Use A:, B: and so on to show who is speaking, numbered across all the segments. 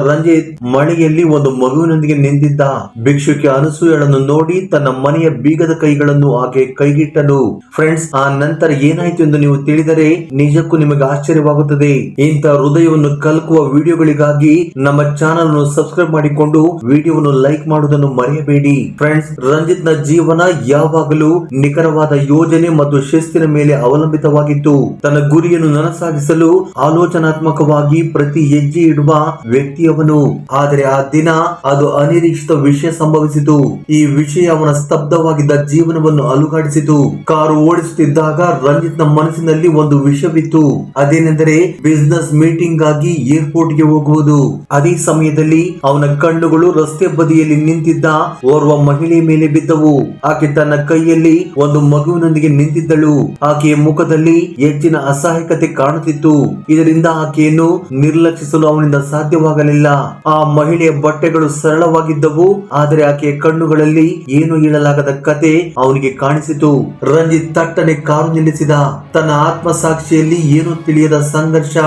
A: ರಂಜಿತ್ ಮಳೆಯಲ್ಲಿ ಒಂದು ಮಗುವಿನೊಂದಿಗೆ ನಿಂತಿದ್ದ. ಭಿಕ್ಷುಕಿ ಅನಸೂಯಳನ್ನು ನೋಡಿ ತನ್ನ ಮನೆಯ ಬೀಗದ ಕೈಗಳನ್ನು ಆಕೆ ಕೈಗಿಟ್ಟನು. ಫ್ರೆಂಡ್ಸ್, ಆ ನಂತರ ಏನಾಯ್ತು ಎಂದು ನೀವು ತಿಳಿದರೆ ನಿಜಕ್ಕೂ ನಿಮಗೆ ಆಶ್ಚರ್ಯವಾಗುತ್ತದೆ. ಇಂಥ ಹೃದಯವನ್ನು ಕಲ್ಕುವ ವಿಡಿಯೋಗಳಿಗಾಗಿ ನಮ್ಮ ಚಾನೆಲ್ ಅನ್ನು ಸಬ್ಸ್ಕ್ರೈಬ್ ಮಾಡಿಕೊಂಡು ವಿಡಿಯೋವನ್ನು ಲೈಕ್ ಮಾಡುವುದನ್ನು ಮರೆಯಬೇಡಿ. ಫ್ರೆಂಡ್ಸ್, ರಂಜಿತ್ ನ ಜೀವನ ಯಾವಾಗಲೂ ನಿಖರವಾದ ಯೋಜನೆ ಮತ್ತು ಶಿಸ್ತಿನ ಮೇಲೆ ಅವಲಂಬಿತವಾಗಿತ್ತು. ತನ್ನ ಗುರಿಯನ್ನು ನನಸಾಗಿಸಲು ಆಲೋಚನಾತ್ಮಕವಾಗಿ ಪ್ರತಿ ಹೆಜ್ಜೆ ಇಡುವ ವ್ಯಕ್ತಿಯವನು. ಆದರೆ ಆ ದಿನ ಅದು ಅನಿರೀಕ್ಷಿತ ವಿಷಯ ಸಂಭವಿಸಿತು. ಈ ವಿಷಯ ಅವನ ಸ್ತಬ್ಧವಾಗಿದ್ದ ಜೀವನವನ್ನು ಅಲುಗಾಡಿಸಿತು. ಕಾರು ಓಡಿಸುತ್ತಿದ್ದಾಗ ರಂಜಿತ್ ನ ಮನಸ್ಸಿನಲ್ಲಿ ಒಂದು ವಿಷಯವಿತ್ತು. ಅದೇನೆಂದರೆ ಬಿಸಿನೆಸ್ ಮೀಟಿಂಗ್ ಆಗಿ ಏರ್ಪೋರ್ಟ್ ಗೆ ಹೋಗುವುದು. ಅದೇ ಸಮಯದಲ್ಲಿ ಅವನ ಕಣ್ಣುಗಳು ರಸ್ತೆ ಬದಿಯಲ್ಲಿ ನಿಂತಿದ್ದ ಓರ್ವ ಮಹಿಳೆಯ ಮೇಲೆ ಬಿದ್ದವು. ಆಕೆ ತನ್ನ ಕೈಯಲ್ಲಿ ಒಂದು ಮಗುವಿನೊಂದಿಗೆ ನಿಂತಿದ್ದಳು. ಆಕೆಯ ಮುಖದಲ್ಲಿ ಹೆಚ್ಚಿನ ಅಸಹಾಯಕತೆ ಕಾಣುತ್ತಿತ್ತು. ಇದರಿಂದ ಆಕೆಯನ್ನು ನಿರ್ಲಕ್ಷಿಸಲು ಅವನಿಂದ ಸಾಧ್ಯವಾಗಲಿಲ್ಲ. ಆ ಮಹಿಳೆಯ ಬಟ್ಟೆಗಳು ಸರಳವಾಗಿದ್ದವು, ಆದರೆ ಆಕೆಯ ಕಣ್ಣುಗಳಲ್ಲಿ ಏನು ಹೇಳಲಾಗದ ಕತೆ ಅವನಿಗೆ ಕಾಣಿಸಿತು. ರಂಜಿತ್ ತಟ್ಟನೆ ಕಾರು ನಿಲ್ಲಿಸಿದ. ತನ್ನ ಆತ್ಮಸಾಕ್ಷಿಯಲ್ಲಿ ಏನು ತಿಳಿಯದ ಸಂಘರ್ಷ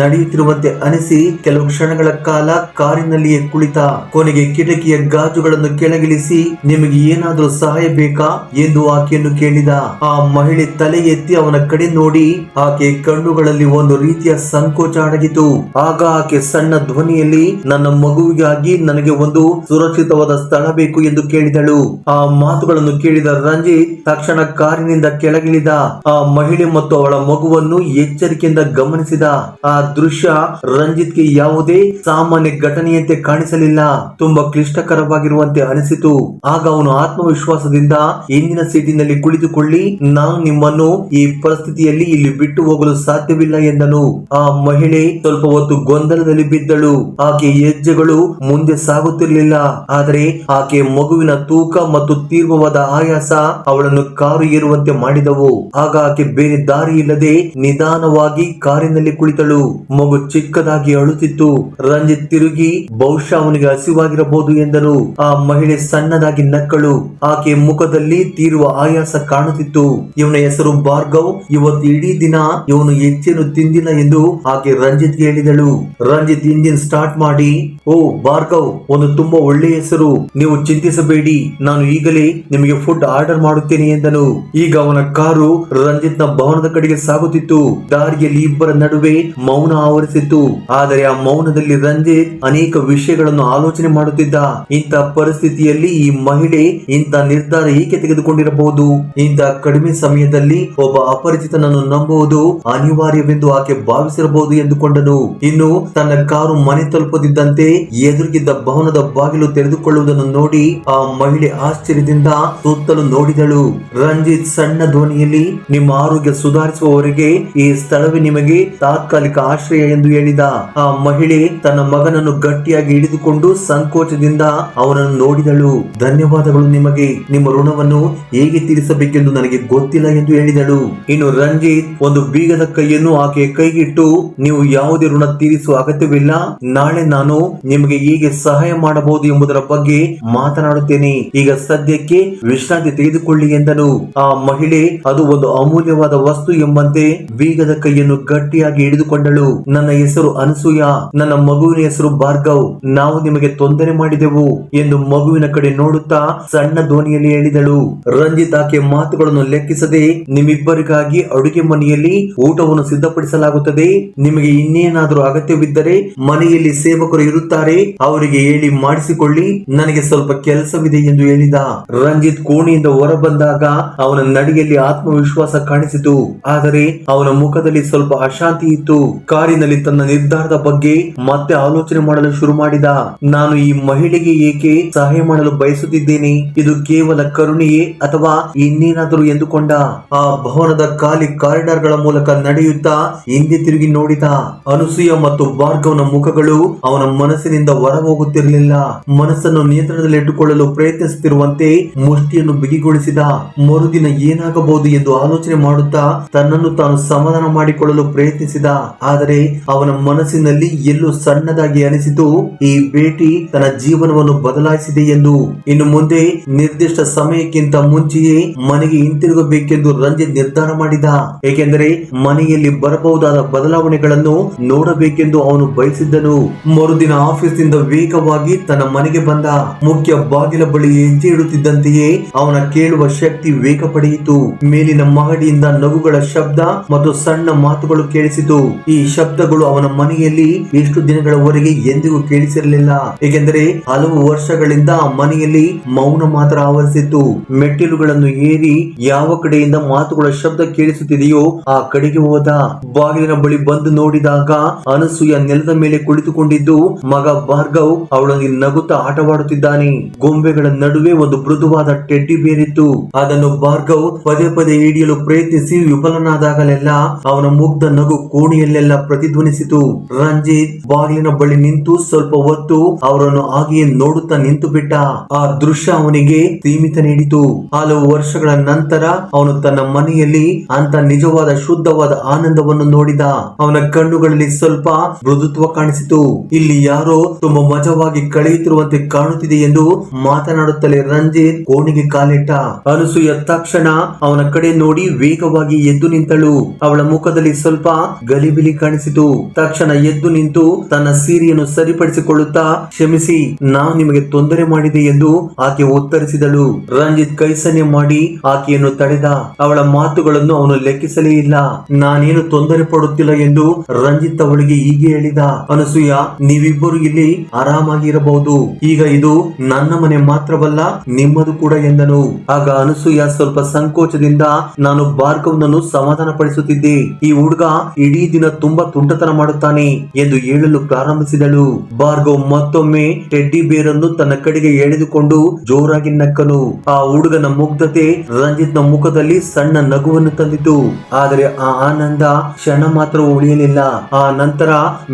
A: ನಡೆಯುತ್ತಿರುವಂತೆ ಅನಿಸಿ ಕೆಲವು ಕ್ಷಣಗಳ ಕಾಲ ಕಾರಿನಲ್ಲಿಯೇ ಕುಳಿತ. ಕೊನೆಗೆ ಕಿಟಕಿಯ ಗಾಜುಗಳನ್ನು ಕೆಳಗಿಳಿಸಿ, ನಿಮಗೆ ಏನಾದರೂ ಸಹಾಯ ಬೇಕಾ ಎಂದು ಆಕೆಯನ್ನು ಕೇಳಿದ. ಆ ಮಹಿಳೆ ತಲೆ ಎತ್ತಿ ಅವನ ಕಡೆ ನೋಡಿ, ಆಕೆ ಕಣ್ಣುಗಳಲ್ಲಿ ಒಂದು ರೀತಿಯ ಸಂಕೋಚ ಅಡಗಿತು. ಆಗ ಆಕೆ ಸಣ್ಣ ಧ್ವನಿಯಲ್ಲಿ, ನನ್ನ ಮಗುವಿಗಾಗಿ ನನಗೆ ಒಂದು ಸುರಕ್ಷಿತವಾದ ಸ್ಥಳ ಬೇಕು ಎಂದು ಕೇಳಿದಳು. ಆ ಮಾತುಗಳನ್ನು ಕೇಳಿದ ರಂಜಿತ್ ತಕ್ಷಣ ಕಾರಿನಿಂದ ಕೆಳಗಿಳಿದ. ಆ ಮಹಿಳೆ ಮತ್ತು ಅವಳ ಮಗುವನ್ನು ಎಚ್ಚರಿಕೆಯಿಂದ ಗಮನಿಸಿದ. ಆ ದೃಶ್ಯ ರಂಜಿತ್ಗೆ ಯಾವುದೇ ಸಾಮಾನ್ಯ ಘಟನೆಯಂತೆ ಕಾಣಿಸಲಿಲ್ಲ, ತುಂಬಾ ಕ್ಲಿಷ್ಟಕರವಾಗಿರುವಂತೆ ಅನಿಸಿತು. ಆಗ ಅವನು ಆತ್ಮವಿಶ್ವಾಸದಿಂದ ಹಿಂದಿನ ಸೀಟಿನಲ್ಲಿ ಕುಳಿತುಕೊಳ್ಳಿ, ನಾನು ನಿಮ್ಮನ್ನು ಈ ಪರಿಸ್ಥಿತಿಯಲ್ಲಿ ಇಲ್ಲಿ ಬಿಟ್ಟು ಹೋಗಲು ಸಾಧ್ಯವಿಲ್ಲ ಎಂದನು. ಆ ಮಹಿಳೆ ಸ್ವಲ್ಪ ಹೊತ್ತು ಗೊಂದಲದಲ್ಲಿ ಬಿದ್ದಳು. ಆಕೆ ಹೆಜ್ಜೆಗಳು ಮುಂದೆ ಸಾಗುತ್ತಿರಲಿಲ್ಲ, ಆದರೆ ಆಕೆ ಮಗುವಿನ ತೂಕ ಮತ್ತು ತೀವ್ರವಾದ ಆಯಾಸ ಅವಳನ್ನು ಕಾರು ಏರುವಂತೆ ಮಾಡಿದವು. ಆಗ ಆಕೆ ಬೇರೆ ದಾರಿ ಇಲ್ಲದೆ ನಿಧಾನವಾಗಿ ಕಾರಿನಲ್ಲಿ ಕುಳಿತಳು. ಮಗು ಚಿಕ್ಕದಾಗಿ ಅಳುತ್ತಿತ್ತು. ರಂಜಿತ್ ತಿರುಗಿ, ಬಹುಶಃ ಅವನಿಗೆ ಹಸಿವಾಗಿರಬಹುದು ಎಂದನು. ಆ ಮಹಿಳೆ ಸಣ್ಣದಾಗಿ ನಕ್ಕಳು. ಆಕೆ ಮುಖದಲ್ಲಿ ತೀವ್ರ ಆಯಾಸ ಕಾಣುತ್ತಿತ್ತು. ಇವನ ಹೆಸರು ಭಾರ್ಗವ್. ಇವತ್ತು ಇಡೀ ದಿನ ಇವನು ಹೆಚ್ಚೇನು ತಿಂದಿಲ್ಲ ಎಂದು ಆಕೆ ರಂಜಿತ್ ಹೇಳಿದಳು. ರಂಜಿತ್ ಇಂಜಿನ್ ಸ್ಟಾರ್ಟ್ ಮಾಡಿ, ಓ ಭಾರ್ಗವ್, ಒಂದು ತುಂಬಾ ಒಳ್ಳೆಯ ಹೆಸರು, ನೀವು ಚಿಂತಿಸಬೇಡಿ, ನಾನು ಈಗಲೇ ನಿಮಗೆ ಫುಡ್ ಆರ್ಡರ್ ಮಾಡುತ್ತೇನೆ ಎಂದನು. ಈಗ ಅವನ ಕಾರು ರಂಜಿತ್ ನ ಭವನದ ಕಡೆಗೆ ಸಾಗುತ್ತಿತ್ತು. ದಾರಿಯಲ್ಲಿ ಇಬ್ಬರ ನಡುವೆ ಮೌನ ಆವರಿಸಿತ್ತು. ಆದರೆ ಆ ಮೌನದಲ್ಲಿ ರಂಜಿತ್ ಅನೇಕ ವಿಷಯಗಳನ್ನು ಆಲೋಚನೆ ಮಾಡುತ್ತಿದ್ದ. ಇಂಥ ಪರಿಸ್ಥಿತಿಯಲ್ಲಿ ಈ ಮಹಿಳೆ ಇಂಥ ನಿರ್ಧಾರ ಏಕೆ ತೆಗೆದುಕೊಂಡಿರಬಹುದು? ಇಂಥ ಕಡಿಮೆ ಸಮಯದಲ್ಲಿ ಒಬ್ಬ ಅಪರಿಚಿತನನ್ನು ನಂಬುವುದು ಅನಿವಾರ್ಯವೆಂದು ಆಕೆ ಭಾವಿಸಿರಬಹುದು ಎಂದುಕೊಂಡನು. ಇನ್ನು ತನ್ನ ಕಾರು ಮನೆ ತಲುಪದಿದ್ದಂತೆ ಎದುರಿಗಿದ್ದ ಭವನದ ಬಾಗಿಲು ತೆರೆದುಕೊಳ್ಳುವುದನ್ನು ನೋಡಿ ಆ ಮಹಿಳೆ ಆಶ್ಚರ್ಯದಿಂದ ಸುತ್ತಲೂ ನೋಡಿದಳು. ರಂಜಿತ್ ಸಣ್ಣ ಧ್ವನಿಯಲ್ಲಿ, ನಿಮ್ಮ ಆರೋಗ್ಯ ಸುಧಾರಿಸುವವರೆಗೆ ಈ ಸ್ಥಳವೇ ನಿಮಗೆ ತಾತ್ಕಾಲಿಕ ಆಶ್ರಯ ಎಂದು ಹೇಳಿದ. ಆ ಮಹಿಳೆ ತನ್ನ ಮಗನನ್ನು ಗಟ್ಟಿಯಾಗಿ ಹಿಡಿದುಕೊಂಡು ಸಂಕೋಚದಿಂದ ಅವನನ್ನು ನೋಡಿದಳು. ಧನ್ಯವಾದಗಳು ನಿಮಗೆ, ನಿಮ್ಮ ಋಣವನ್ನು ಹೇಗೆ ತೀರಿಸಬೇಕೆಂದು ನನಗೆ ಗೊತ್ತಿಲ್ಲ ಎಂದು ಹೇಳಿದಳು. ಇನ್ನು ರಂಜಿತ್ ಒಂದು ಬೀಗದ ಕೈಯನ್ನು ಆಕೆಯ ಕೈಗಿಟ್ಟು, ನೀವು ಯಾವುದೇ ಋಣ ತೀರಿಸುವ ಅಗತ್ಯವಿಲ್ಲ, ನಾಳೆ ನಾನು ನಿಮಗೆ ಹೇಗೆ ಸಹಾಯ ಮಾಡಬಹುದು ಎಂಬುದರ ಬಗ್ಗೆ ಮಾತನಾಡುತ್ತೇನೆ. ಈಗ ಸದ್ಯಕ್ಕೆ ವಿಶ್ರಾಂತಿ ತೆಗೆದುಕೊಳ್ಳಿ ಎಂದನು. ಆ ಮಹಿಳೆ ಅದು ಒಂದು ಅಮೂಲ್ಯವಾದ ವಸ್ತು ಎಂಬಂತೆ ಬೀಗದ ಕೈಯನ್ನು ಗಟ್ಟಿಯಾಗಿ ಹಿಡಿದುಕೊಂಡಳು. ನನ್ನ ಹೆಸರು ಅನಸೂಯ, ನನ್ನ ಮಗುವಿನ ಹೆಸರು ಭಾರ್ಗವ್, ನಾವು ನಿಮಗೆ ತೊಂದರೆ ಮಾಡಿದೆವು ಎಂದು ಮಗುವಿನ ಕಡೆ ನೋಡುತ್ತಾ ಸಣ್ಣ ಧ್ವನಿಯಲ್ಲಿ ಹೇಳಿದಳು. ರಂಜಿತ್ ಆಕೆ ಮಾತುಗಳನ್ನು ಲೆಕ್ಕಿಸದೆ, ನಿಮ್ಮಿಬ್ಬರಿಗಾಗಿ ಅಡುಗೆ ಮನೆಯಲ್ಲಿ ಊಟವನ್ನು ಸಿದ್ಧಪಡಿಸಲಾಗುತ್ತದೆ, ನಿಮಗೆ ಇನ್ನೇನಾದರೂ ಅಗತ್ಯವಿದ್ದರೆ ಮನೆಯಲ್ಲಿ ಸೇವಕರು ಇರುತ್ತಾರೆ, ಅವರಿಗೆ ಹೇಳಿ ಮಾಡಿಸಿಕೊಳ್ಳಿ, ನನಗೆ ಸ್ವಲ್ಪ ಕೆಲಸವಿದೆ ಎಂದು ಹೇಳಿದ. ರಂಜಿತ್ ಕೋಣೆಯಿಂದ ಹೊರ ಬಂದಾಗ ಅವನ ನಡಿಗೆಯಲ್ಲಿ ಆತ್ಮವಿಶ್ವಾಸ ಕಾಣಿಸಿತು, ಆದರೆ ಅವನ ಮುಖದಲ್ಲಿ ಸ್ವಲ್ಪ ಅಶಾಂತಿ ಇತ್ತು. ಕಾರಿನಲ್ಲಿ ತನ್ನ ನಿರ್ಧಾರದ ಬಗ್ಗೆ ಮತ್ತೆ ಆಲೋಚನೆ ಮಾಡಲು ಶುರು ಮಾಡಿದ. ನಾನು ಈ ಮಹಿಳೆಗೆ ಏಕೆ ಸಹಾಯ ಮಾಡಲು ಬಯಸುತ್ತಿದ್ದೇನೆ? ಇದು ಕೇವಲ ಕರುಣೆಯೇ ಅಥವಾ ಇನ್ನೇನಾದರೂ ಎಂದುಕೊಂಡ. ಆ ಭವನದ ಖಾಲಿ ಕಾರಿಡಾರ್ ಗಳ ಮೂಲಕ ನಡೆಯುತ್ತಾ ಹಿಂದೆ ತಿರುಗಿ ನೋಡಿದ. ಅನಸೂಯ ಮತ್ತು ಭಾರ್ಗವ್ನ ಮುಖಗಳು ಅವನ ಮನಸ್ಸಿನಿಂದ ಹೊರ ಹೋಗುತ್ತಿರಲಿಲ್ಲ. ಮನಸ್ಸನ್ನು ನಿಯಂತ್ರಣದಲ್ಲಿಟ್ಟುಕೊಳ್ಳಲು ಪ್ರಯತ್ನಿಸುತ್ತಿರುವಂತೆ ಮುಷ್ಟಿಯನ್ನು ಬಿಗಿಗೊಳಿಸಿದ. ಮರುದಿನ ಏನಾಗಬಹುದು ಎಂದು ಆಲೋಚನೆ ಮಾಡುತ್ತಾ ತನ್ನನ್ನು ತಾನು ಸಮಾಧಾನ ಮಾಡಿಕೊಳ್ಳಲು ಪ್ರಯತ್ನಿಸಿದ. ಆದರೆ ಅವನ ಮನಸ್ಸಿನಲ್ಲಿ ಎಲ್ಲೋ ಸಣ್ಣದಾಗಿ ಅನಿಸಿತು, ಈ ಭೇಟಿ ತನ್ನ ಜೀವನವನ್ನು ಬದಲಾಯಿಸಿದೆ ಎಂದು. ಇನ್ನು ಮುಂದೆ ನಿರ್ದಿಷ್ಟ ಸಮಯಕ್ಕಿಂತ ಮುಂಚೆಯೇ ಮನೆಗೆ ಹಿಂತಿರುಗಬೇಕೆಂದು ರಂಜಿತ್ ನಿರ್ಧಾರ ಮಾಡಿದ. ಏಕೆಂದರೆ ಮನೆಯಲ್ಲಿ ಬರಬಹುದಾದ ಬದಲಾವಣೆಗಳನ್ನು ನೋಡಬೇಕೆಂದು ಅವನು ಬಯಸಿದ್ದನು. ಮರುದಿನ ಆಫೀಸ್ನಿಂದ ವೇಗವಾಗಿ ತನ್ನ ಮನೆಗೆ ಬಂದ. ಮುಖ್ಯ ಬಾಗಿಲ ಬಳಿ ಹೆಜ್ಜೆ ಇಡುತ್ತಿದ್ದಂತೆಯೇ ಅವನ ಕೇಳುವ ಶಕ್ತಿ ವೇಗ ಪಡೆಯಿತು. ಮೇಲಿನ ಮಹಡಿಯಿಂದ ನಗುಗಳ ಶಬ್ದ ಮತ್ತು ಸಣ್ಣ ಮಾತುಗಳು ಕೇಳಿಸಿತು. ಈ ಶಬ್ದಗಳು ಅವನ ಮನೆಯಲ್ಲಿ ಎಷ್ಟು ದಿನಗಳವರೆಗೆ ಎಂದಿಗೂ ಕೇಳಿಸಿರಲಿಲ್ಲ, ಏಕೆಂದರೆ ಹಲವು ವರ್ಷಗಳಿಂದ ಆ ಮನೆಯಲ್ಲಿ ಮೌನ ಮಾತ್ರ ಆವರಿಸಿತ್ತು. ಮೆಟ್ಟಿಲುಗಳನ್ನು ಏರಿ ಯಾವ ಕಡೆಯಿಂದ ಮಾತುಗಳ ಶಬ್ದ ಕೇಳಿಸುತ್ತಿದೆಯೋ ಆ ಕಡೆಗೆ ಹೋದ. ಬಾಗಿಲಿನ ಬಳಿ ಬಂದು ನೋಡಿದಾಗ ಅನಸೂಯ ನೆಲದ ಮೇಲೆ ಕುಳಿತುಕೊಂಡಿದ್ದು ಮಗ ಭಾರ್ಗವ್ ಅವಳೊಂದಿಗೆ ನಗುತ್ತಾ ಆಟವಾಡುತ್ತಿದ್ದಾನೆ. ಗೊಂಬೆಗಳ ನಡುವೆ ಒಂದು ಮೃದುವಾದ ಟೆಡ್ಡಿ ಬೇರಿತ್ತು. ಅದನ್ನು ಭಾರ್ಗವ್ ಪದೇ ಪದೇ ಹಿಡಿಯಲು ಪ್ರಯತ್ನಿಸಿ ವಿಫಲನಾದಾಗಲೆಲ್ಲ ಅವನ ಮುಗ್ಧ ನಗು ಕೋಣೆಯಲ್ಲೆಲ್ಲ ಪ್ರತಿಧ್ವನಿಸಿತು. ರಂಜಿತ್ ಬಾಗಿಲಿನ ಬಳಿ ನಿಂತು ಸ್ವಲ್ಪ ಹೊತ್ತು ಅವರನ್ನು ಹಾಗೆಯೇ ನೋಡುತ್ತಾ ನಿಂತು ಬಿಟ್ಟ. ಆ ದೃಶ್ಯ ಅವನಿಗೆ ಸೀಮಿತ ನೀಡಿತು. ಹಲವು ವರ್ಷಗಳ ನಂತರ ಅವನು ತನ್ನ ಮನೆಯಲ್ಲಿ ಅಂತ ನಿಜವಾದ ಶುದ್ಧವಾದ ಆನಂದವನ್ನು ನೋಡಿದ. ಅವನ ಕಣ್ಣುಗಳಲ್ಲಿ ಸ್ವಲ್ಪ ಮೃದುತ್ವ ಕಾಣಿಸಿತು. ಇಲ್ಲಿ ಯಾರೋ ತುಂಬಾ ಮಜವಾಗಿ ಕಳೆಯುತ್ತಿರುವಂತೆ ಕಾಣುತ್ತಿದೆ ಎಂದು ಮಾತನಾಡುತ್ತಲೇ ರಂಜಿತ್ ಕೋಣೆಗೆ ಕಾಲಿಟ್ಟ. ಅನಸೂಯ ತಕ್ಷಣ ಅವನ ಕಡೆ ನೋಡಿ ವೇಗವಾಗಿ ಎದ್ದು ನಿಂತಳು. ಅವಳ ಮುಖದಲ್ಲಿ ಸ್ವಲ್ಪ ಗಲಿಬಿಲಿ ಕಾಣಿಸಿತು. ತಕ್ಷಣ ಎದ್ದು ನಿಂತು ತನ್ನ ಸೀರೆಯನ್ನು ಸರಿಪಡಿಸಿಕೊಳ್ಳುತ್ತಾ, ಕ್ಷಮಿಸಿ, ನಾನು ನಿಮಗೆ ತೊಂದರೆ ಮಾಡಿದೆ ಎಂದು ಆಕೆ ಉತ್ತರಿಸಿದಳು. ರಂಜಿತ್ ಕೈ ಸನ್ನೆ ಮಾಡಿ ಆಕೆಯನ್ನು ತಡೆದ. ಅವಳ ಮಾತುಗಳನ್ನು ಅವನು ಲೆಕ್ಕಿಸಲೇ ಇಲ್ಲ. ನಾನೇನು ತೊಂದರೆ ಪಡುತ್ತಿಲ್ಲ ಎಂದು ರಂಜಿತ್ ಅವಳಿಗೆ ಹೀಗೆ ಹೇಳಿದ. ಅನಸೂಯ, ನೀವಿಬ್ಬರು ಇಲ್ಲಿ ಆರಾಮಾಗಿ ಇರಬಹುದು. ಈಗ ಇದು ನನ್ನ ಮನೆ ಮಾತ್ರವಲ್ಲ, ನಿಮ್ಮದು ಕೂಡ ಎಂದನು. ಆಗ ಅನಸೂಯ ಸ್ವಲ್ಪ ಸಂಕೋಚದಿಂದ, ನಾನು ಭಾರ್ಗವ್ನನ್ನು ಸಮಾಧಾನ ಪಡಿಸುತ್ತಿದ್ದೆ. ಈ ಹುಡುಗ ಇಡೀ ದಿನ ತುಂಬಾ ತುಂಟತನ ಮಾಡುತ್ತಾನೆ ಎಂದು ಹೇಳಲು ಪ್ರಾರಂಭಿಸಿದಳು. ಭಾರ್ಗವ್ ಮತ್ತೊಮ್ಮೆ ಟೆಡ್ಡಿ ಬೇರನ್ನು ತನ್ನ ಕಡೆಗೆ ಎಳೆದುಕೊಂಡು ಜೋರಾಗಿ ನಕ್ಕನು. ಆ ಹುಡುಗನ ಮುಗ್ಧತೆ ರಂಜಿತ್ ನ ಮುಖದಲ್ಲಿ ಸಣ್ಣ ನಗುವನ್ನು ತಂದಿತು. ಆದರೆ ಆ ಆನಂದ ಕ್ಷಣ ಮಾತ್ರ ಉಳಿಯಲಿಲ್ಲ. ಆ ನಂತರ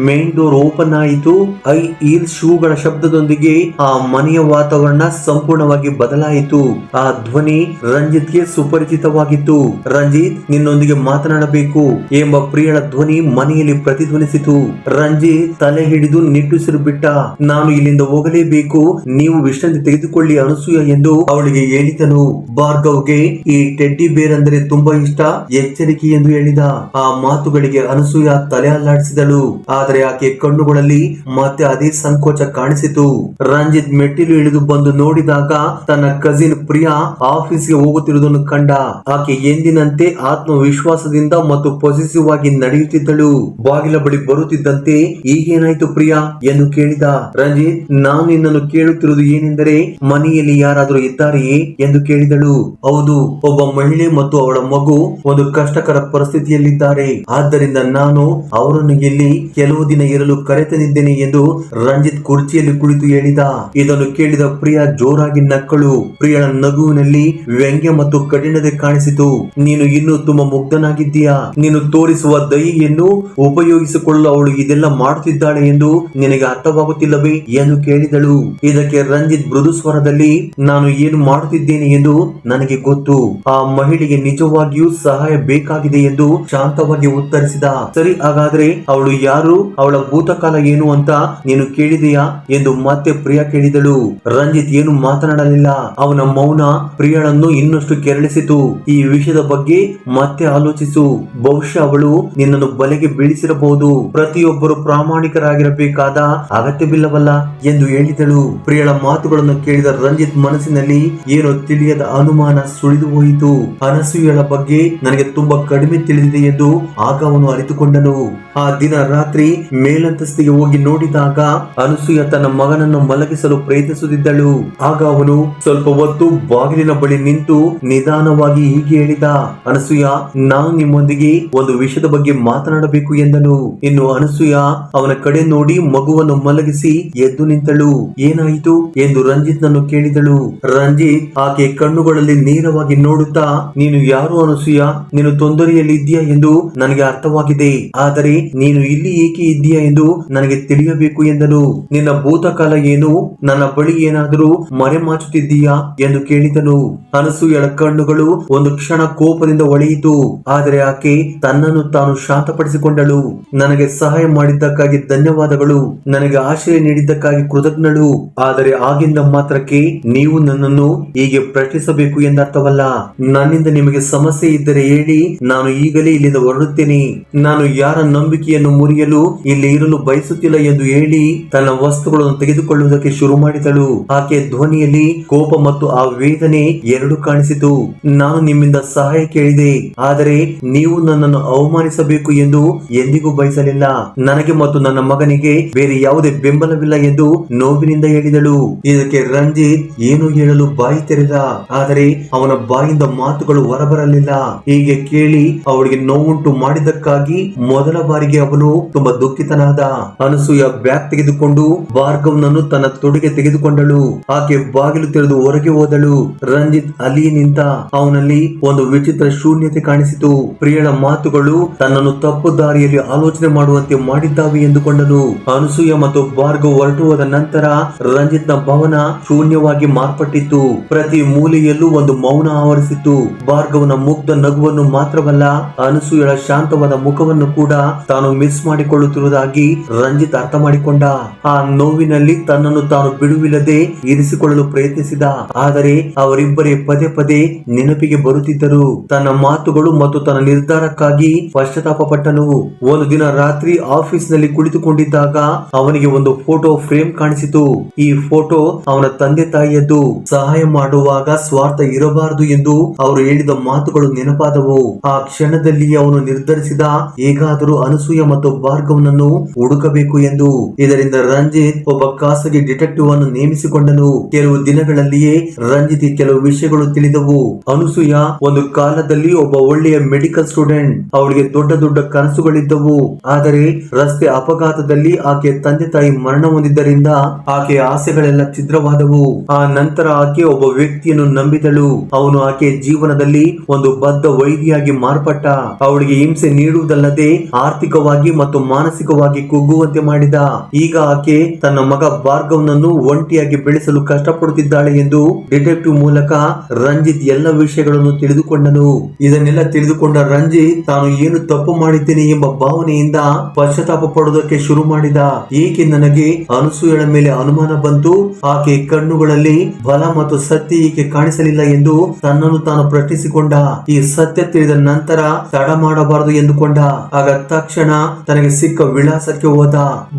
A: ಮೇನ್ ಡೋರ್ ಓಪನ್ ಆಯಿತು. ಹೈ ಹೀಲ್ ಶೂಗಳ ಶಬ್ದದೊಂದಿಗೆ ಆ ಮನೆಯ ವಾತಾವರಣ ಸಂಪೂರ್ಣವಾಗಿ ಬದಲಾಯಿತು. ಆ ಧ್ವನಿ ರಂಜಿತ್ಗೆ ಸುಪರಿಚಿತವಾಗಿತ್ತು. ರಂಜಿತ್, ನಿನ್ನೊಂದಿಗೆ ಮಾತನಾಡಬೇಕು ಎಂಬ ಪ್ರಿಯಳ ಧ್ವನಿ ಮನೆಯಲ್ಲಿ ಪ್ರತಿಧ್ವನಿಸಿತು. ರಂಜಿತ್ ತಲೆ ಹಿಡಿದು ನಿಟ್ಟುಸಿರು ಬಿಟ್ಟ. ನಾನು ಇಲ್ಲಿಂದ ಹೋಗಲೇಬೇಕು, ನೀವು ವಿಶ್ರಾಂತಿ ತೆಗೆದುಕೊಳ್ಳಿ ಅನಸೂಯ ಎಂದು ಅವಳಿಗೆ ಹೇಳಿದನು. ಭಾರ್ಗವ್ಗೆ ಈ ಟೆಡ್ಡಿ ಬೇರ್ ಅಂದರೆ ತುಂಬಾ ಇಷ್ಟ, ಎಚ್ಚರಿಕೆ ಎಂದು ಹೇಳಿದ. ಆ ಮಾತುಗಳಿಗೆ ಅನಸೂಯ ತಲೆ ಅಲ್ಲಾಡಿಸಿದಳು. ಆದರೆ ಆಕೆ ಕಣ್ಣುಗಳಲ್ಲಿ ಮತ್ತೆ ಅದೇ ಸಂಕೋಚ ಕಾಣಿಸಿತು. ರಂಜಿತ್ ಮೆಟ್ಟಿಲು ಇಳಿದು ಬಂದು ನೋಡಿದಾಗ ತನ್ನ ಕಸಿನ್ ಪ್ರಿಯಾ ಆಫೀಸ್ಗೆ ಹೋಗುತ್ತಿರುವುದನ್ನು ಕಂಡ. ಆಕೆ ಎಂದಿನಂತೆ ಆತ್ಮವಿಶ್ವಾಸದಿಂದ ಮತ್ತು ಪಾಸಿಟಿವ್ ಆಗಿ ನಡೆಯುತ್ತಿದ್ದಳು. ಬಾಗಿಲ ಬಳಿ ಬರುತ್ತಿದ್ದಂತೆ, ಈಗೇನಾಯ್ತು ಪ್ರಿಯಾ ಎಂದು ಕೇಳಿದ. ರಂಜಿತ್, ನಾನು ನಿನ್ನನ್ನು ಕೇಳುತ್ತಿರುವುದು ಏನೆಂದರೆ, ಮನೆಯಲ್ಲಿ ಯಾರಾದರೂ ಇದ್ದಾರೆಯೇ ಎಂದು ಕೇಳಿದಳು. ಹೌದು, ಒಬ್ಬ ಮಹಿಳೆ ಮತ್ತು ಅವಳ ಮಗು ಒಂದು ಕಷ್ಟಕರ ಪರಿಸ್ಥಿತಿಯಲ್ಲಿದ್ದಾರೆ. ಆದ್ದರಿಂದ ನಾನು ಅವರನ್ನು ಇಲ್ಲಿ ಕೆಲವು ದಿನ ಇರಲು ಕರೆತಂದಿದ್ದೇನೆ ಎಂದು ರಂಜಿತ್ ಕುರ್ಚಿಯಲ್ಲಿ ಕುಳಿತು ಹೇಳಿದ. ಇದನ್ನು ಕೇಳಿದ ಪ್ರಿಯಾ ಜೋರಾಗಿ ನಕ್ಕಳು. ಪ್ರಿಯಳ ನಗುವಿನಲ್ಲಿ ವ್ಯಂಗ್ಯ ಮತ್ತು ಕಠಿಣತೆ ಕಾಣಿಸಿತು. ನೀನು ಇನ್ನೂ ತುಂಬಾ ಮುಗ್ಧನಾಗಿದ್ದೀಯಾ. ನೀನು ತೋರಿಸುವ ದಯೆಯನ್ನು ಉಪಯೋಗಿಸಿಕೊಳ್ಳಲು ಅವಳು ಇದೆಲ್ಲ ಮಾಡುತ್ತಿದ್ದಾಳೆ ಎಂದು ನಿನಗೆ ಅರ್ಥವಾಗುತ್ತಿಲ್ಲವೇ ಎಂದು ಕೇಳಿದಳು. ಇದಕ್ಕೆ ರಂಜಿತ್ ಮೃದು ಸ್ವರದಲ್ಲಿ, ನಾನು ಏನು ಮಾಡುತ್ತಿದ್ದೇನೆ ಎಂದು ನನಗೆ ಗೊತ್ತು. ಆ ಮಹಿಳೆಗೆ ನಿಜವಾಗಿಯೂ ಸಹಾಯ ಬೇಕಾಗಿದೆ ಎಂದು ಶಾಂತವಾಗಿ ಉತ್ತರಿಸಿದ. ಸರಿ, ಹಾಗಾದ್ರೆ ಅವಳು ಯಾರು, ಅವಳ ಭೂತಕಾಲ ಏನು ಅಂತ ನೀನು ಕೇಳಿದೆಯಾ ಎಂದು ಮತ್ತೆ ಪ್ರಿಯಾ ಕೇಳಿದಳು. ರಂಜಿತ್ ಏನು ಮಾತನಾಡಲಿಲ್ಲ. ಅವನ ಮೌನ ಪ್ರಿಯಳನ್ನು ಇನ್ನಷ್ಟು ಕೆರಳಿಸಿತು. ಈ ವಿಷಯದ ಬಗ್ಗೆ ಮತ್ತೆ ಆಲೋಚಿಸು. ಬಹುಶಃ ಅವಳು ನಿನ್ನನ್ನು ಬಲೆಗೆ ಬೀಳಿಸಿರಬಹುದು. ಪ್ರತಿಯೊಬ್ಬರು ಪ್ರಾಮಾಣಿಕರಾಗಿರಬೇಕಾದ ಅಗತ್ಯವಿಲ್ಲವಲ್ಲ ಎಂದು ಹೇಳಿದಳು. ಪ್ರಿಯಳ ಮಾತುಗಳನ್ನು ಕೇಳಿದ ರಂಜಿತ್ ಮನಸ್ಸಿನಲ್ಲಿ ಏನೋ ತಿಳಿಯದ ಅನುಮಾನ ಸುಳಿದು ಹೋಯಿತು. ಅನಸೂಯಳ ಬಗ್ಗೆ ನನಗೆ ತುಂಬಾ ಕಡಿಮೆ ತಿಳಿದಿದೆ ಎಂದು ಆಗ ಅವನು ಅರಿತುಕೊಂಡನು. ಆ ದಿನ ರಾತ್ರಿ ಮೇಲಂತಸ್ತಿಗೆ ಹೋಗಿ ನೋಡಿದಾಗ ಅನಸೂಯ ತನ್ನ ಮಗನನ್ನು ಮಲಗಿಸಲು ಪ್ರಯತ್ನಿಸುತ್ತಿದ್ದಳು. ಆಗ ಅವನು ಸ್ವಲ್ಪ ಹೊತ್ತು ಬಾಗಿಲಿನ ಬಳಿ ನಿಂತು ನಿಧಾನವಾಗಿ ಹೀಗೆ ಹೇಳಿದ, ಅನಸೂಯ, ನಾನು ನಿಮ್ಮೊಂದಿಗೆ ಒಂದು ವಿಷಯದ ಬಗ್ಗೆ ಮಾತನಾಡಬೇಕು ಎಂದನು. ಇನ್ನು ಅನಸೂಯ ಅವನ ಕಡೆ ನೋಡಿ ಮಗುವನ್ನು ಮಲಗಿಸಿ ಎದ್ದು ನಿಂತಳು. ಏನಾಯಿತು ಎಂದು ರಂಜಿತ್ ನನ್ನು ಕೇಳಿದಳು. ರಂಜಿತ್ ಆಕೆ ಕಣ್ಣುಗಳಲ್ಲಿ ನೇರವಾಗಿ ನೋಡುತ್ತಾ, ನೀನು ಯಾರು ಅನಸೂಯ, ನೀನು ತೊಂದರೆಯಲ್ಲಿ ಇದ್ದೀಯಾ ಎಂದು ನನಗೆ ಅರ್ಥವಾಗಿದೆ. ಆದರೆ ನೀನು ಇಲ್ಲಿ ಏಕೆ ಇದ್ದೀಯಾ ಎಂದು ನನಗೆ ತಿಳಿಯಬೇಕು ಎಂದನು. ನಿನ್ನ ಭೂತಕಾಲ ಏನು, ನನ್ನ ಬಳಿ ಏನಾದರೂ ಮರೆಮಾಚುತ್ತಿದ್ದೀಯಾ ಎಂದು ಕೇಳಿದನು. ಅನಸೂಯಳ ಕಣ್ಣುಗಳು ಒಂದು ಕ್ಷಣ ಕೋಪದಿಂದ ಹೊಳೆಯಿತು. ಆದರೆ ಆಕೆ ತನ್ನನ್ನು ತಾನು ಶಾಂತಪಡಿಸಿಕೊಂಡಳು. ನನಗೆ ಸಹಾಯ ಮಾಡಿದ್ದಕ್ಕಾಗಿ ಧನ್ಯವಾದಗಳು, ನನಗೆ ಆಶ್ರಯ ನೀಡಿದ್ದಕ್ಕಾಗಿ ಕೃತಜ್ಞಳು. ಆದರೆ ಆಗಿಂದ ಮಾತ್ರಕ್ಕೆ ನೀವು ನನ್ನನ್ನು ಹೀಗೆ ಪ್ರಶ್ನಿಸಬೇಕು ಎಂದರ್ಥವಲ್ಲ. ನನ್ನಿಂದ ನಿಮಗೆ ಸಮಸ್ಯೆ ಇದ್ದರೆ ಹೇಳಿ, ನಾನು ಈಗಲೇ ಇಲ್ಲಿಂದ ಹೊರಡುತ್ತೇನೆ. ನಾನು ಯಾರ ನಂಬಿಕೆಯನ್ನು ಮುರಿಯಲು ಇಲ್ಲಿ ಇರಲು ಬಯಸುತ್ತಿಲ್ಲ ಎಂದು ಹೇಳಿ ತನ್ನ ವಸ್ತುಗಳನ್ನು ತೆಗೆದುಕೊಳ್ಳುವುದಕ್ಕೆ ಶುರು ಮಾಡಿದಳು. ಆಕೆ ಧ್ವನಿಯಲ್ಲಿ ಕೋಪ ಮತ್ತು ಆ ವೇದನೆ ಎರಡು ಕಾಣಿಸಿತು. ನಾನು ನಿಮ್ಮಿಂದ ಸಹಾಯ ಕೇಳಿದೆ, ಆದರೆ ನೀವು ನನ್ನನ್ನು ಅವಮಾನಿಸಬೇಕು ಎಂದು ಎಂದಿಗೂ ಬಯಸಲಿಲ್ಲ. ನನಗೆ ಮತ್ತು ನನ್ನ ಮಗನಿಗೆ ಬೇರೆ ಯಾವುದೇ ಬೆಂಬಲವಿಲ್ಲ ಎಂದು ನೋವಿನಿಂದ ಹೇಳಿದಳು. ಇದಕ್ಕೆ ರಂಜಿತ್ ಏನು ಹೇಳಲು ಬಾಯಿ ತೆರೆದ, ಆದರೆ ಅವನ ಬಾಯಿಂದ ಮಾತುಗಳು ಹೊರಬರಲಿಲ್ಲ. ಹೀಗೆ ಕೇಳಿ ಅವಳಿಗೆ ನೋವುಂಟು ಮಾಡಿದ್ದಕ್ಕಾಗಿ ಮೊದಲ ಬಾರಿಗೆ ಅವನು ತುಂಬಾ ದುಃಖಿತನಾದ. ಅನಸೂಯ ಬ್ಯಾಗ್ ತೆಗೆದುಕೊಂಡು ಭಾರ್ಗವ್ನನ್ನು ತನ್ನ ತೊಡೆಗೆ ತೆಗೆದುಕೊಂಡಳು. ಆಕೆ ಬಾಗಿಲು ತೆರೆದು ಹೊರಗೆ ಹೋದಳು. ರಂಜಿತ್ ಅಲ್ಲಿ ನಿಂತ. ಅವನಲ್ಲಿ ಒಂದು ವಿಚಿತ್ರ ಶೂನ್ಯತೆ ಕಾಣಿಸಿತು. ಪ್ರಿಯಳ ಮಾತುಗಳು ತನ್ನನ್ನು ತಪ್ಪು ದಾರಿಯಲ್ಲಿ ಆಲೋಚನೆ ಮಾಡುವಂತೆ ಮಾಡಿದ್ದಾವೆ ಎಂದುಕೊಂಡನು. ಅನಸೂಯ ಮತ್ತು ಭಾರ್ಗವ್ ಹೊರಟು ಹೋದ ನಂತರ ರಂಜಿತ್ ನ ಭವನ ಶೂನ್ಯವಾಗಿ ಮಾರ್ಪಟ್ಟಿತ್ತು. ಪ್ರತಿ ಮೂಲೆಯಲ್ಲೂ ಒಂದು ಮೌನ ಆವರಿಸಿತ್ತು. ಭಾರ್ಗವನ ಮುಗ್ಧ ನಗುವನ್ನು ಮಾತ್ರವಲ್ಲ, ಅನಸೂಯಳ ಶಾಂತವಾದ ಮುಖವನ್ನು ಕೂಡ ತಾನು ಮಿಸ್ ಮಾಡಿಕೊಳ್ಳುತ್ತಿರುವುದಾಗಿ ರಂಜಿತ್ ಅರ್ಥ ಮಾಡಿಕೊಂಡ. ಆ ನೋವಿನಲ್ಲಿ ತನ್ನನ್ನು ತಾನು ಬಿಡುವಿಲ್ಲದೆ ಇರಿಸಿಕೊಳ್ಳಲು ಪ್ರಯತ್ನಿಸಿದ. ಆದರೆ ಅವರಿಬ್ಬರೇ ಪದೇ ಪದೇ ನೆನಪಿಗೆ ಬರುತ್ತಿದ್ದರು. ತನ್ನ ಮಾತುಗಳು ಮತ್ತು ತನ್ನ ನಿರ್ಧಾರಕ್ಕಾಗಿ ಪಶ್ಚಾತ್ತಾಪ ಪಟ್ಟನು. ಒಂದು ದಿನ ರಾತ್ರಿ ಆಫೀಸ್ ನಲ್ಲಿ ಕುಳಿತುಕೊಂಡಿದ್ದಾಗ ಅವನಿಗೆ ಒಂದು ಫೋಟೋ ಫ್ರೇಮ್ ಕಾಣಿಸಿತು. ಈ ಫೋಟೋ ಅವನ ತಂದೆ ತಾಯಿಯದ್ದು. ಸಹಾಯ ಮಾಡುವಾಗ ಸ್ವಾರ್ಥ ಇರಬಾರದು ಎಂದು ಅವರು ಹೇಳಿದ ಮಾತುಗಳು ನೆನಪಾದವು. ಆ ಕ್ಷಣದಲ್ಲಿ ಅವನು ನಿರ್ಧರಿಸಿದ, ಹೇಗಾದರೂ ಅನಸೂಯ ಮತ್ತು ಭಾರ್ಗವ್ನನ್ನು ಹುಡುಕಬೇಕು ಎಂದು. ಇದರಿಂದ ರಂಜಿತ್ ಒಬ್ಬ ಖಾಸಗಿ ಡಿಟೆಕ್ಟಿವ್ ಅನ್ನು ನೇಮಿಸಿಕೊಂಡನು. ಕೆಲವು ದಿನಗಳಲ್ಲಿಯೇ ರಂಜಿತ್ ಕೆಲವು ವಿಷಯಗಳು ತಿಳಿದವು. ಅನಸೂಯ ಒಂದು ಕಾಲದಲ್ಲಿ ಒಬ್ಬ ಒಳ್ಳೆಯ ಮೆಡಿಕಲ್ ಸ್ಟೂಡೆಂಟ್. ಅವಳಿಗೆ ದೊಡ್ಡ ದೊಡ್ಡ ಕನಸುಗಳಿದ್ದವು. ಆದರೆ ರಸ್ತೆ ಅಪಘಾತದಲ್ಲಿ ಆಕೆ ತಂದೆ ತಾಯಿ ಮರಣ ಹೊಂದಿದ್ದರಿಂದ ಆಕೆಯ ಆಸೆಗಳೆಲ್ಲ ಛಿದ್ರವಾದವು. ಆ ನಂತರ ಆಕೆ ಒಬ್ಬ ವ್ಯಕ್ತಿಯನ್ನು ನಂಬಿದಳು. ಅವನು ಆಕೆಯ ಜೀವನದಲ್ಲಿ ಒಂದು ಬದ್ಧ ವೈದ್ಯಾಗಿ ಮಾರ್ಪಟ್ಟ. ಅವಳಿಗೆ ಹಿಂಸೆ ನೀಡುವುದಲ್ಲದೆ ಆರ್ಥಿಕವಾಗಿ ಮತ್ತು ಮಾನಸಿಕವಾಗಿ ಕುಗ್ಗುವಂತೆ ಮಾಡಿದ. ಈಗ ಆಕೆ ತನ್ನ ಮಗ ಭಾರ್ಗವ್ನನ್ನು ಒಂಟಿಯಾಗಿ ಬೆಳೆಸಲು ಕಷ್ಟಪಡುತ್ತಿದ್ದಾಳೆ ಎಂದು ಡಿಟೆಕ್ಟಿವ್ ಮೂಲಕ ರಂಜಿತ್ ಎಲ್ಲ ವಿಷಯಗಳನ್ನು ತಿಳಿದುಕೊಂಡನು. ಇದನ್ನೆಲ್ಲ ತಿಳಿದುಕೊಂಡ ರಂಜಿತ್ ತಾನು ಏನು ತಪ್ಪು ಮಾಡಿದ್ದೇನೆ ಎಂಬ ಭಾವನೆಯಿಂದ ಪಶ್ಚಾತ್ತಾಪ ಪಡುವುದಕ್ಕೆ ಶುರು ಮಾಡಿದ. ಏಕೆ ನನಗೆ ಅನಸೂಯಳ ಮೇಲೆ ಅನುಮಾನ ಬಂತು? ಆಕೆ ಕಣ್ಣುಗಳಲ್ಲಿ ಬಲ ಮತ್ತು ಸತ್ಯ ಏಕೆ ಕಾಣಿಸಲಿಲ್ಲ ಎಂದು ತನ್ನನ್ನು ತಾನು ಪ್ರಶ್ನಿಸಿಕೊಂಡ. ಈ ಸತ್ಯ ತಿಳಿದ ನಂತರ ತಡ ಮಾಡಬಾರದು ಎಂದುಕೊಂಡ. ಆಗ ತಕ್ಷಣ ತನಗೆ ಸಿಕ್ಕ ವಿಳಾಸಕ್ಕೆ ಹೋದ.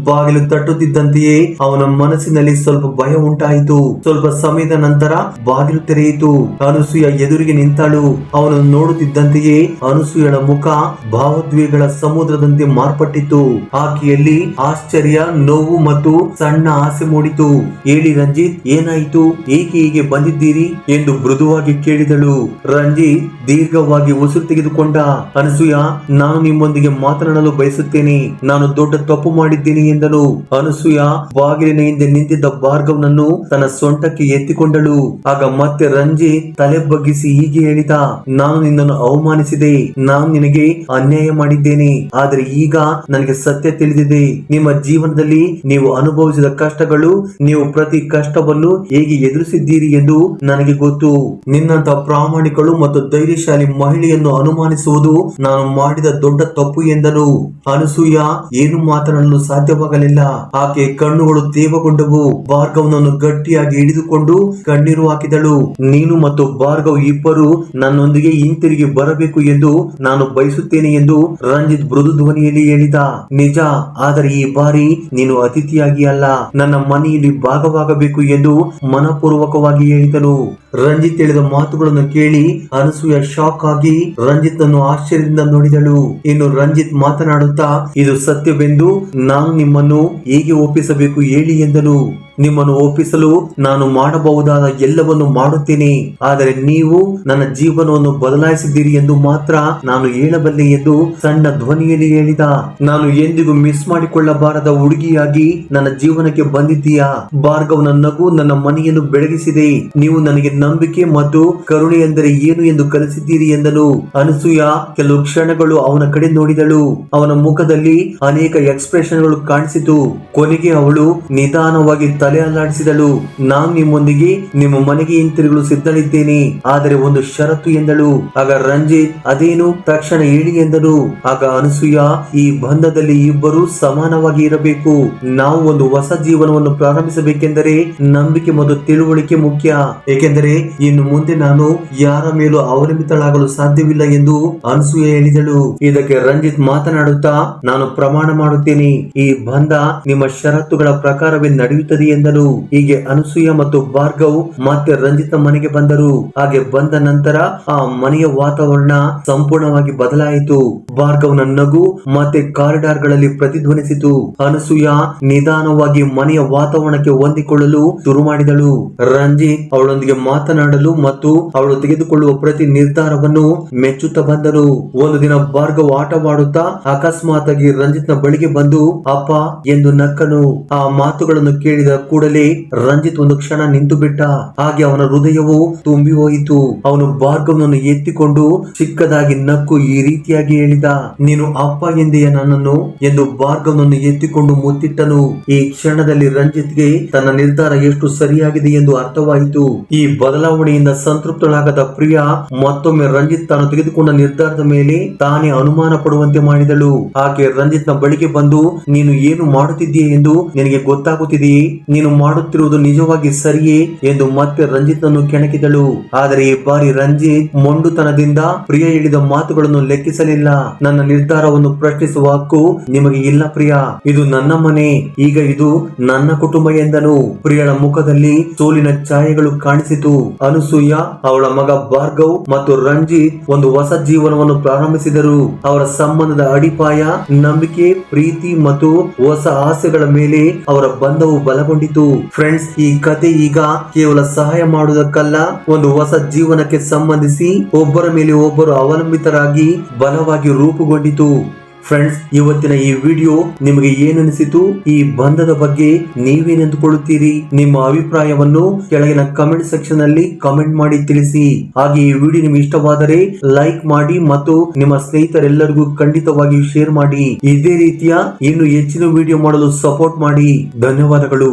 A: ಬಾಗಿಲು ತಟ್ಟುತ್ತಿದ್ದಂತೆಯೇ ಅವನ ಮನಸ್ಸಿನಲ್ಲಿ ಸ್ವಲ್ಪ ಭಯ ಉಂಟಾಯಿತು. ಸ್ವಲ್ಪ ಸಮಯದ ನಂತರ ಬಾಗಿಲು ತೆರೆಯಿತು. ಅನಸೂಯ ಎದುರಿಗೆ ನಿಂತಳು. ಅವನನ್ನು ನೋಡುತ್ತಿದ್ದಂತೆಯೇ ಅನಸೂಯಳ ಮುಖ ಭಾವೋದ್ವೇಗಗಳ ಸಮುದ್ರದಂತೆ ಮಾರ್ಪಟ್ಟಿತ್ತು. ಆಕೆಯಲ್ಲಿ ಆಶ್ಚರ್ಯ, ನೋವು ಮತ್ತು ಸಣ್ಣ ಆಸೆ ಮೂಡಿತು. ಹೇಳಿ ರಂಜಿತ್, ಏನಾಯಿತು? ಏಕೆ ಹೀಗೆ ಬಂದಿದ್ದೀರಿ ಎಂದು ಮೃದುವಾಗಿ ಕೇಳಿದಳು. ರಂಜಿತ್ ದೀರ್ಘವಾಗಿ ಉಸಿರು ತೆಗೆದುಕೊಂಡ. ಅನಸೂಯ, ನಾನು ನಿಮ್ಮೊಂದಿಗೆ ಮಾತನಾಡಲು ಬಯಸುತ್ತೇನೆ. ನಾನು ದೊಡ್ಡ ತಪ್ಪು ಮಾಡಿದ್ದೇನೆ ಎಂದನು. ಅನಸೂಯ ಬಾಗಿಲಿನ ಹಿಂದೆ ನಿಂತಿದ್ದ ಭಾರ್ಗವ್ನನ್ನು ತನ್ನ ಸೊಂಟಕ್ಕೆ ಎತ್ತಿಕೊಂಡಳು. ಆಗ ಮತ್ತೆ ರಂಜಿತ್ ತಲೆ ಬಗ್ಗಿಸಿ ಹೀಗೆ ಹೇಳಿದ, ನಾನು ನಿನ್ನನ್ನು ಅವಮಾನಿಸಿದೆ. ನಾನು ನಿನಗೆ ಅನ್ಯಾಯ ಮಾಡಿದ್ದೇನೆ. ಆದರೆ ಈಗ ನನಗೆ ಸತ್ಯ ತಿಳಿದಿದೆ. ನಿಮ್ಮ ಜೀವನದಲ್ಲಿ ನೀವು ಅನುಭವಿಸಿದ ಕಷ್ಟಗಳು, ನೀವು ಪ್ರತಿ ಕಷ್ಟವನ್ನು ಹೇಗೆ ಎದುರಿಸಿದ್ದೀರಿ ಎಂದು ನನಗೆ ಗೊತ್ತು. ನಿನ್ನಂತ ಪ್ರಾಮಾಣಿಕಳು ಮತ್ತು ಧೈರ್ಯಶಾಲಿ ಮಹಿಳೆಯನ್ನು ಅನುಮಾನಿಸುವುದು ನಾನು ಮಾಡಿದ ದೊಡ್ಡ ತಪ್ಪು ಎಂದನು. ಅನಸೂಯ ಏನು ಮಾತನಾಡಲು ಸಾಧ್ಯವಾಗಲಿಲ್ಲ. ಆಕೆ ಕಣ್ಣುಗಳು ತೇವಗೊಂಡವು. ಭಾರ್ಗವ್ನನ್ನು ಗಟ್ಟಿಯಾಗಿ ಹಿಡಿದುಕೊಂಡು ಕಣ್ಣೀರು ಹಾಕಿದಳು. ನೀನು ಮತ್ತು ಭಾರ್ಗವ್ ಇಬ್ಬರು ನನ್ನೊಂದಿಗೆ ಹಿಂತಿರುಗಿ ಬರಬೇಕು ಎಂದು ನಾನು ಬಯಸುತ್ತೇನೆ ಎಂದು ರಂಜಿತ್ ಮೃದು ಧ್ವನಿಯಲ್ಲಿ ಹೇಳಿದ. ನಿಜ, ಆದರೆ ಈ ಬಾರಿ ನೀನು ಅತಿಥಿಯಾಗಿ ಅಲ್ಲ, ನನ್ನ ಮನೆಯಲ್ಲಿ ಭಾಗವಾಗಬೇಕು ಎಂದು ಮನಪೂರ್ವಕವಾಗಿ ಹೇಳಿದನು. ರಂಜಿತ್ ಹೇಳಿದ ಮಾತುಗಳನ್ನು ಕೇಳಿ ಅನಸೂಯ ಶಾಕ್ ಆಗಿ ರಂಜಿತ್ ನನ್ನು ಆಶ್ಚರ್ಯದಿಂದ ನೋಡಿದಳು. ಇನ್ನು ರಂಜಿತ್ ಮಾತನಾಡುತ್ತಾ, ಇದು ಸತ್ಯವೆಂದು ನಾನು ನಿಮ್ಮನ್ನು ಹೇಗೆ ಒಪ್ಪಿಸಬೇಕು ಹೇಳಿ ಎಂದನು. ನಿಮ್ಮನ್ನು ಒಪ್ಪಿಸಲು ನಾನು ಮಾಡಬಹುದಾದ ಎಲ್ಲವನ್ನು ಮಾಡುತ್ತೇನೆ. ಆದರೆ ನೀವು ನನ್ನ ಜೀವನವನ್ನು ಬದಲಾಯಿಸಿದ್ದೀರಿ ಎಂದು ಮಾತ್ರ ನಾನು ಹೇಳಬಲ್ಲೆ ಎಂದು ಸಣ್ಣ ಧ್ವನಿಯಲ್ಲಿ ಹೇಳಿದ. ನಾನು ಎಂದಿಗೂ ಮಿಸ್ ಮಾಡಿಕೊಳ್ಳಬಾರದ ಹುಡುಗಿಯಾಗಿ ನನ್ನ ಜೀವನಕ್ಕೆ ಬಂದಿದ್ದೀಯಾ. ಭಾರ್ಗವ್ನ ನಗು ನನ್ನ ಮನೆಯನ್ನು ಬೆಳಗಿಸಿದೆ. ನೀವು ನನಗೆ ನಂಬಿಕೆ ಮತ್ತು ಕರುಣೆ ಎಂದರೆ ಏನು ಎಂದು ಕಲಿಸಿದ್ದೀರಿ ಎಂದನು. ಅನಸೂಯ ಕೆಲವು ಕ್ಷಣಗಳು ಅವನ ಕಡೆ ನೋಡಿದಳು. ಅವನ ಮುಖದಲ್ಲಿ ಅನೇಕ ಎಕ್ಸ್ಪ್ರೆಷನ್ಗಳು ಕಾಣಿಸಿತು. ಕೊನೆಗೆ ಅವಳು ನಿಧಾನವಾಗಿ ತಲೆ ಅಲ್ಲಾಡಿಸಿದಳು. ನಾನು ನಿಮ್ಮೊಂದಿಗೆ ನಿಮ್ಮ ಮನೆಗೆ ಹಿಂತಿರುಗಲು ಸಿದ್ಧಳಿದ್ದೇನೆ, ಆದರೆ ಒಂದು ಷರತ್ತು ಎಂದಳು. ಆಗ ರಂಜಿತ್ ಅದೇನು, ತಕ್ಷಣ ಹೇಳಿ ಎಂದನು. ಆಗ ಅನಸೂಯ, ಈ ಬಂಧದಲ್ಲಿ ಇಬ್ಬರು ಸಮಾನವಾಗಿ ಇರಬೇಕು. ನಾವು ಒಂದು ಹೊಸ ಜೀವನವನ್ನು ಪ್ರಾರಂಭಿಸಬೇಕೆಂದರೆ ನಂಬಿಕೆ ಮತ್ತು ತಿಳುವಳಿಕೆ ಮುಖ್ಯ. ಏಕೆಂದರೆ ಇನ್ನು ಮುಂದೆ ನಾನು ಯಾರ ಮೇಲೂ ಅವಲಂಬಿತಳಾಗಲು ಸಾಧ್ಯವಿಲ್ಲ ಎಂದು ಅನಸೂಯ ಹೇಳಿದಳು. ಇದಕ್ಕೆ ರಂಜಿತ್ ಮಾತನಾಡುತ್ತಾ, ನಾನು ಪ್ರಮಾಣ ಮಾಡುತ್ತೇನೆ, ಈ ಬಂಧ ನಿಮ್ಮ ಷರತ್ತುಗಳ ಪ್ರಕಾರವೇ ನಡೆಯುತ್ತದೆ ಎಂದನು. ಹೀಗೆ ಅನಸೂಯ ಮತ್ತು ಭಾರ್ಗವ್ ಮತ್ತೆ ರಂಜಿತ್ ಮನೆಗೆ ಬಂದರು. ಹಾಗೆ ಬಂದ ನಂತರ ಆ ಮನೆಯ ವಾತಾವರಣ ಸಂಪೂರ್ಣವಾಗಿ ಬದಲಾಯಿತು. ಭಾರ್ಗವ್ನ ನಗು ಮತ್ತೆ ಕಾರಿಡಾರ್ ಗಳಲ್ಲಿ ಪ್ರತಿಧ್ವನಿಸಿತು. ಅನಸೂಯ ನಿಧಾನವಾಗಿ ಮನೆಯ ವಾತಾವರಣಕ್ಕೆ ಹೊಂದಿಕೊಳ್ಳಲು ಶುರು ಮಾಡಿದಳು. ರಂಜಿತ್ ಅವಳೊಂದಿಗೆ ಮಾತನಾಡಲು ಮತ್ತು ಅವಳು ತೆಗೆದುಕೊಳ್ಳುವ ಪ್ರತಿ ನಿರ್ಧಾರವನ್ನು ಮೆಚ್ಚುತ್ತಾ ಬಂದನು. ಒಂದು ದಿನ ಭಾರ್ಗವ್ ಆಟವಾಡುತ್ತಾ ಅಕಸ್ಮಾತ್ ಆಗಿ ರಂಜಿತ್ ನ ಬಳಿಗೆ ಬಂದು ಅಪ್ಪ ಎಂದು ನಕ್ಕನು. ಆ ಮಾತುಗಳನ್ನು ಕೇಳಿದ ಕೂಡಲೇ ರಂಜಿತ್ ಒಂದು ಕ್ಷಣ ನಿಂತು ಬಿಟ್ಟ. ಹಾಗೆ ಅವನ ಹೃದಯವು ತುಂಬಿ ಹೋಯಿತು. ಅವನು ಭಾರ್ಗವ್ನನ್ನು ಎತ್ತಿಕೊಂಡು ಚಿಕ್ಕದಾಗಿ ನಕ್ಕು ಈ ರೀತಿಯಾಗಿ ಹೇಳಿದ, ನೀನು ಅಪ್ಪ ಎಂದೆಯ ನನ್ನನ್ನು ಎಂದು ಭಾರ್ಗವ್ನನ್ನು ಎತ್ತಿಕೊಂಡು ಮುತ್ತಿಟ್ಟನು. ಈ ಕ್ಷಣದಲ್ಲಿ ರಂಜಿತ್ಗೆ ತನ್ನ ನಿರ್ಧಾರ ಎಷ್ಟು ಸರಿಯಾಗಿದೆ ಎಂದು ಅರ್ಥವಾಯಿತು. ಈ ಬದಲಾವಣೆಯಿಂದ ಸಂತೃಪ್ತಳಾಗದ ಪ್ರಿಯಾ ಮತ್ತೊಮ್ಮೆ ರಂಜಿತ್ ತಾನು ತೆಗೆದುಕೊಂಡ ನಿರ್ಧಾರದ ಮೇಲೆ ತಾನೇ ಅನುಮಾನ ಪಡುವಂತೆ ಮಾಡಿದಳು. ಆಕೆ ರಂಜಿತ್ ನ ಬಳಿಗೆ ಬಂದು, ನೀನು ಏನು ಮಾಡುತ್ತಿದ್ದೀಯ ಎಂದು ನಿನಗೆ ಗೊತ್ತಾಗುತ್ತಿದೆಯೇ? ನೀನು ಮಾಡುತ್ತಿರುವುದು ನಿಜವಾಗಿ ಸರಿಯೇ ಎಂದು ಮತ್ತೆ ರಂಜಿತ್ ನನ್ನು ಕೆಣಕಿದಳು. ಆದರೆ ಈ ಬಾರಿ ರಂಜಿತ್ ಮೊಂಡುತನದಿಂದ ಪ್ರಿಯಾ ಹೇಳಿದ ಮಾತುಗಳನ್ನು ಲೆಕ್ಕಿಸಲಿಲ್ಲ. ನನ್ನ ನಿರ್ಧಾರವನ್ನು ಪ್ರಶ್ನಿಸುವ ಹಕ್ಕು ನಿಮಗೆ ಇಲ್ಲ ಪ್ರಿಯಾ, ಇದು ನನ್ನ ಮನೆ, ಈಗ ಇದು ನನ್ನ ಕುಟುಂಬ ಎಂದನು. ಪ್ರಿಯಳ ಮುಖದಲ್ಲಿ ಸೋಲಿನ ಛಾಯೆಗಳು ಕಾಣಿಸಿತು. ಅನಸೂಯ, ಅವಳ ಮಗ ಭಾರ್ಗವ್ ಮತ್ತು ರಂಜಿತ್ ಒಂದು ಹೊಸ ಜೀವನವನ್ನು ಪ್ರಾರಂಭಿಸಿದರು. ಅವರ ಸಂಬಂಧದ ಅಡಿಪಾಯ ನಂಬಿಕೆ, ಪ್ರೀತಿ ಮತ್ತು ಹೊಸ ಆಸೆಗಳ ಮೇಲೆ ಅವರ ಬಂಧವು ಬಲಗೊಂಡಿತು. ಫ್ರೆಂಡ್ಸ್, ಈ ಕತೆ ಈಗ ಕೇವಲ ಸಹಾಯ ಮಾಡುವುದಕ್ಕಲ್ಲ, ಒಂದು ಹೊಸ ಜೀವನಕ್ಕೆ ಸಂಬಂಧಿಸಿ ಒಬ್ಬರ ಮೇಲೆ ಒಬ್ಬರು ಅವಲಂಬಿತರಾಗಿ ಬಲವಾಗಿ ರೂಪುಗೊಂಡಿತು. ಫ್ರೆಂಡ್ಸ್, ಇವತ್ತಿನ ಈ ವಿಡಿಯೋ ನಿಮಗೆ ಏನನಿಸಿತು? ಈ ಬಂಧದ ಬಗ್ಗೆ ನೀವೇನೆಂದುಕೊಳ್ಳುತ್ತೀರಿ? ನಿಮ್ಮ ಅಭಿಪ್ರಾಯವನ್ನು ಕೆಳಗಿನ ಕಮೆಂಟ್ ಸೆಕ್ಷನ್ ನಲ್ಲಿ ಕಮೆಂಟ್ ಮಾಡಿ ತಿಳಿಸಿ. ಹಾಗೆ ಈ ವಿಡಿಯೋ ನಿಮಗೆ ಇಷ್ಟವಾದರೆ ಲೈಕ್ ಮಾಡಿ ಮತ್ತು ನಿಮ್ಮ ಸ್ನೇಹಿತರೆಲ್ಲರಿಗೂ ಖಂಡಿತವಾಗಿ ಶೇರ್ ಮಾಡಿ. ಇದೇ ರೀತಿಯ ಇನ್ನು ಹೆಚ್ಚಿನ ವಿಡಿಯೋ ಮಾಡಲು ಸಪೋರ್ಟ್ ಮಾಡಿ. ಧನ್ಯವಾದಗಳು.